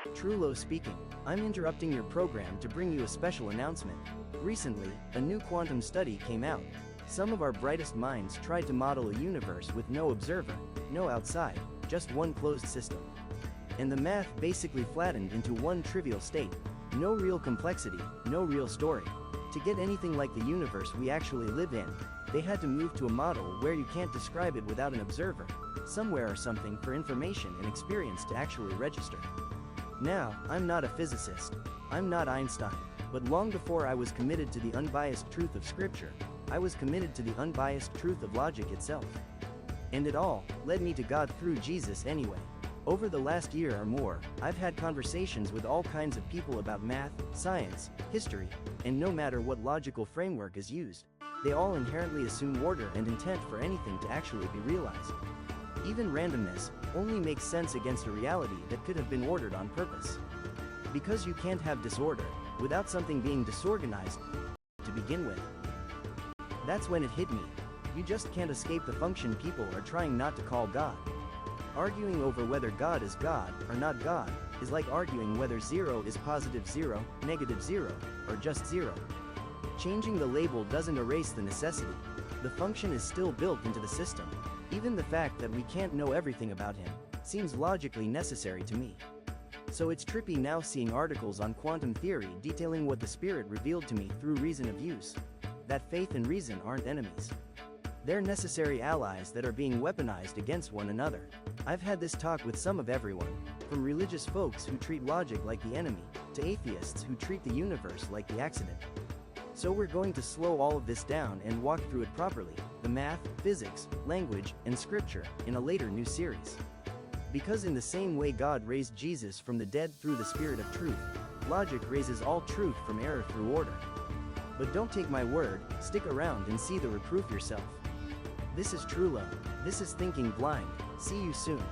Trulo speaking. I'm interrupting your program to bring you a special announcement. Recently, a new quantum study came out. Some of our brightest minds tried to model a universe with no observer, no outside, just one closed system. And the math basically flattened into one trivial state. No real complexity, no real story. To get anything like the universe we actually live in, they had to move to a model where you can't describe it without an observer, somewhere or something for information and experience to actually register. Now, I'm not a physicist. I'm not Einstein. But long before I was committed to the unbiased truth of Scripture, I was committed to the unbiased truth of logic itself. And it all led me to God through Jesus anyway. Over the last year or more, I've had conversations with all kinds of people about math, science, history, and no matter what logical framework is used, they all inherently assume order and intent for anything to actually be realized. Even randomness only makes sense against a reality that could have been ordered on purpose. Because you can't have disorder without something being disorganized to begin with. That's when it hit me. You just can't escape the function people are trying not to call God. Arguing over whether God is God or not God is like arguing whether 0 is positive 0, negative 0, or just 0. Changing the label doesn't erase the necessity. The function is still built into the system. Even the fact that we can't know everything about him seems logically necessary to me. So it's trippy now seeing articles on quantum theory detailing what the Spirit revealed to me through reason of use. That faith and reason aren't enemies. They're necessary allies that are being weaponized against one another. I've had this talk with some of everyone, from religious folks who treat logic like the enemy, to atheists who treat the universe like the accident. So we're going to slow all of this down and walk through it properly, the math, physics, language, and scripture, in a later new series. Because in the same way God raised Jesus from the dead through the Spirit of truth, logic raises all truth from error through order. But don't take my word, stick around and see the reproof yourself. This is Trulo. This is Thinking Blind. See you soon.